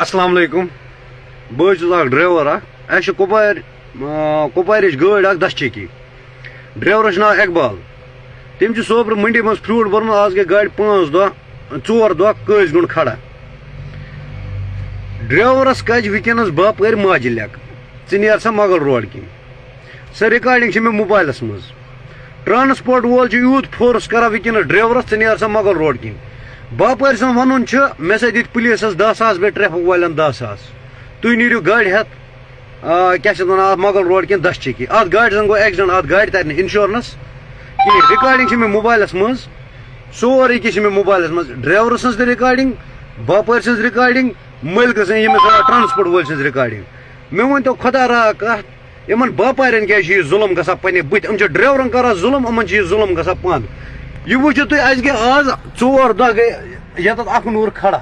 السلام علیکم بہت ڈرائیور اہس کپوارچ گاڑی 10 چکی ڈرائیورس ناو اقبال تم سوپر منڈی مز فروٹ بورمت آز گئی گاڑی 5 دہ 4 دہ قٲضۍ گوٚنٛڈ کھڑا ڈرائیورس کج ونکس باپار ماجہ لیک ژٕ نیر سا مغل روڈ کن سۄ رِکاڈِنگ مے موبائلس مز ٹرانسپورٹ وول یوت فورس کران ونکس ڈرائیورس ژٕ نیر سا مغل روڈ کن باپار سن ون مے سا دت پولیسس 10,000 بیٚیہِ ٹریفک والٮ۪ن 10,000 تُہۍ نیٖرِو گاڑِ ہٮ۪تھ کیٛاہ چھِ ونان اتھ مغل روڈ کن 10 چکی اتھ گاڑِ زن گوٚو ایکسیڈنٹ اتھ گاڑِ ترِ نہٕ انشورنس کِہیٖنۍ رِکاڈِنگ چھِ مےٚ موبائلس مز سورُے کینٛہہ چھِ مےٚ موبائلس مز ڈرائیور سٕنٛز تہِ رِکاڈِنگ باپار سٕنٛز رِکاڈِنگ مٲلکہٕ سٕنٛز ییٚمِس ٹرانسپورٹ وٲلۍ سٕنٛز رِکاڈِنگ مےٚ ؤنۍتو خۄدا را کتھ یِمن باپارٮ۪ن کیٛازِ چھُ یہِ ظُلم گژھان پننہِ بٕتھِ یِم چھِ ڈرائیورن کران ظُلم یِمن چھُ یہِ ظُلم گژھان پنٛد یہِ وٕچھِو تُہۍ اسہِ گٔے آز 4 دۄہ گٔے ییٚتٮ۪تھ اکھنوٗر کھڑا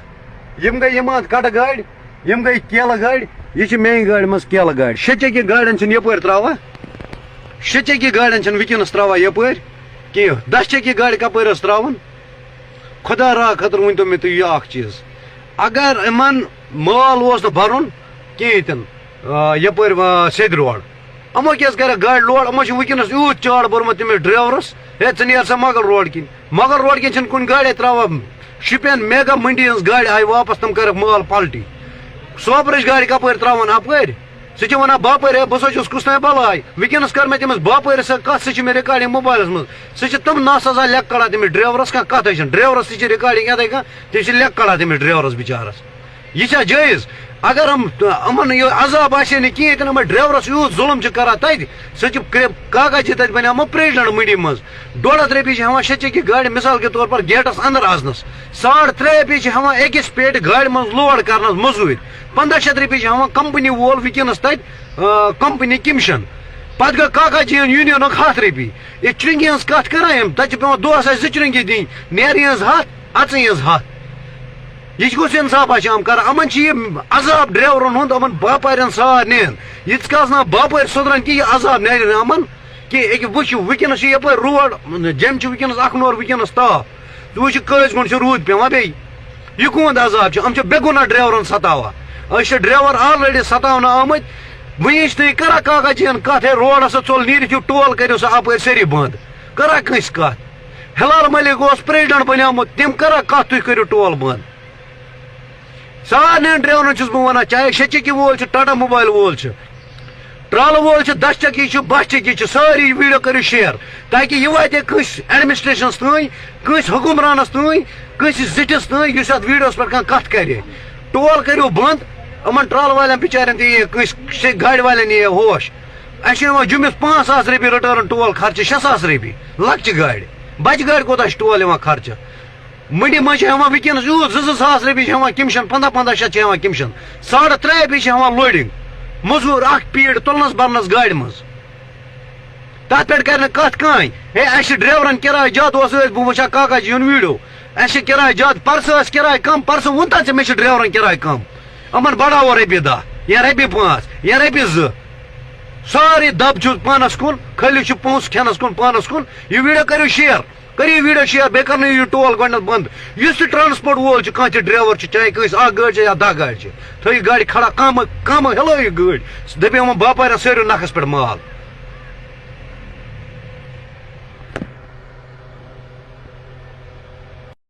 یِم گٔے یِم اتھ کٹہٕ گاڑِ یِم گٔے کیلہٕ گاڑِ یہِ چھِ میٛانہِ گاڑِ منٛز کیلہٕ گاڑِ 6 چکی گاڑٮ۪ن چھِنہٕ یپٲرۍ تراوان 6 چکی گاڑٮ۪ن چھِنہٕ ونکیٚنس تراوان یپٲرۍ کینٛہہ 10 چکی گاڑِ کپٲرۍ ٲس تراوان خۄدا را خٲطرٕ ؤنۍتو مےٚ تُہۍ یہِ اکھ چیٖز اگر یِمن مال اوس نہٕ بھرُن کِہیٖنۍ تہِ نہٕ یپٲرۍ سیٚدِ روڈ یِمو کیٛازِ کریکھ گاڑِ لوڈ یِمو چھُ ونکیٚنس یوٗت چاڑ بوٚرمُت تٔمِس ڈرائیورس ہے ژٕ نیر سا مغل روڈ کِنۍ مغل روڈ کِنۍ چھِنہٕ کُنہِ گاڑے تراوان شُپین میگا منڈی ہٕنٛز گاڑِ آیہِ واپس تِم کٔرٕکھ مال پلٹی سوپرٕچ گاڑِ کپٲرۍ تراوان اپٲرۍ سُہ چھِ ونان باپٲرۍ ہے بہٕ سوزُس کُس تام بلاے ونکیٚنس کٔر مےٚ تٔمِس باپٲرِس سۭتۍ کتھ سُہ چھِ مےٚ رِکاڈِنگ موبائلس منٛز سُہ چھِ تِم ناسزا لیکھ کڑان تٔمِس ڈرائیورس کانٛہہ کتھے چھنہٕ ڈرائیورس تہِ چھِ رِکاڈِنگ یِتھے کٔنۍ تٔمِس چھِ لیکھ کڑان تٔمِس ڈرائیورس بِچارس یہ چھا جٲیز اگر یِمن یہِ عذاب آسہِ نہٕ کِہیٖنۍ تہِ نہٕ یِمن ڈرائیورس یوٗت ظُلم چھِ کران تتہِ سُہ چھِ کاغذ چھِ تتہِ بنیومُت پریزڈنٹ منڈی منٛز 150 رۄپیہِ چھِ ہٮ۪وان 6 چکی گاڑِ مثال کے طور پر گیٹس اندر اژنس 3.5 رۄپیہِ چھِ ہٮ۪وان أکِس پیٹہِ گاڑِ منٛز لوڈ کرنس موٚزوٗرۍ 1500 رۄپیہِ چھِ ہٮ۪وان کمپنی وول ونکیٚنس تتہِ کمپنی کمشن پتہٕ گٔے کاکا جی یوٗنینُک 100 رۄپیہِ یہِ چرٛنگہِ ہٕنٛز کتھ کران یِم تتہِ چھِ پیوان دۄہس اسہِ 2 چرٛنگہِ دِنۍ نیرِ ہٕنٛز 100 اژٕنۍ ہٕنٛز 100 یہ کس انصافا چھِ یِم کران یِمن چھِ یہِ عذاب ڈرائیورن ہُنٛد یِمن باپارٮ۪ن سارنٕے ییٖتِس کالس نہٕ باپٲرۍ سُدرن کہِ یہِ عذاب نیرِ نہٕ یِمن کہِ أکہِ وٕچھِو ونکیٚنس چھُ یپٲرۍ روڈ جٮ۪مہِ چھُ ونکیٚنس اکھنور ونکیٚنس تاپھ تُہۍ وٕچھِو قٲضۍ گوٚنٛڈ چھُ روٗد پیوان بیٚیہِ یہِ کُہُنٛد عذاب چھُ یِم چھِ بے گُناہ ڈرائیورن ستاوان أسۍ چھِ ڈرائیور آلریڈی ستاونہٕ آمٕتۍ وۄنۍ چھِ تُہۍ کران کاکا جِین کتھ ہے روڈس ژوٚل نیٖرِتھ یہِ ٹول کٔرِو سا اپٲرۍ سٲری بنٛد کران کٲنٛسہِ کتھ ہلال ملک اوس پریزڈنٹ بنیومُت تِم کران کتھ تُہۍ کٔرِو ٹول بنٛد سارنٕے ڈرائیورن چھُس بہٕ ونان چاہے 6 چکی وول چھُ ٹاٹا موبائل وول چھُ ٹرالہٕ وول چھُ 10 چکی چھُ 12 چکی چھُ سٲری ویڈیو کٔرِو شیر تاکہِ یہِ واتہِ کٲنٛسہِ ایڈمنسٹریشنس تانۍ کٲنٛسہِ حکمرانس تانۍ کٲنٛسہِ زِٹھِس تانۍ یُس اتھ ویڈیوس پٮ۪ٹھ کانٛہہ کتھ کرِ ٹول کٔرِو بنٛد یِمن ٹرالہٕ والٮ۪ن بِچارٮ۪ن تہِ یی کٲنٛسہِ گاڑِ والٮ۪ن یی ہوش اسہِ چھُ یِوان جُمِس 5,000 رۄپیہِ رِٹٲرٕن ٹول خرچہٕ 6,000 رۄپیہِ لۄکچہِ گاڑِ بجہِ گاڑِ کوتاہ چھُ ٹول یِوان خرچہٕ منڈی منٛز چھِ ہٮ۪وان ونکیٚنس یوٗت 2-2 ساس رۄپیہِ چھِ ہٮ۪وان کمشن 15-15 شیٚتھ چھِ ہٮ۪وان کمشن 3.5 رۄپیہِ چھِ ہٮ۪وان لوڈِنگ موٚزوٗر اکھ پیٖٹ تُلنس برنس گاڑِ منٛز تتھ پٮ۪ٹھ کرِ نہٕ کتھ کٕہٕنۍ ہے اسہِ چھِ ڈرائیورن کِراے زیادٕ اوس ٲسۍ بہٕ وٕچھان کاکا جی یُن ویڈیو اسہِ چھِ کِراے زیادٕ پرسہٕ ٲس کِراے کم پرسہٕ ووٚن تتھ ژےٚ مےٚ چھِ ڈرائیورن کِراے کم یِمن بڑاوو 10 رۄپیہِ یا 5 رۄپیہِ یا 2 رۄپیہِ سورُے دب چھُ پانس کُن خٲلی چھُ پونٛسہٕ کھٮ۪نس کُن پانس کُن یہِ ویڈیو کٔرِو شیر کٔرِو ویڈیو شیر بیٚیہِ کرنٲیِو یہِ ٹول گۄڈنیتھ بنٛد یُس تہِ ٹرانسپورٹ وول چھُ کانٛہہ تہِ ڈرائیور چھُ چاہے کٲنٛسہِ اکھ گٲڑۍ چھِ یا 10 گاڑِ چھِ تھٲیِو گاڑِ کھڑا کم ہلٲیِو گٲڑۍ دٔپِو یِمن باپارٮ۪ن سٲرِو نکھس پٮ۪ٹھ مال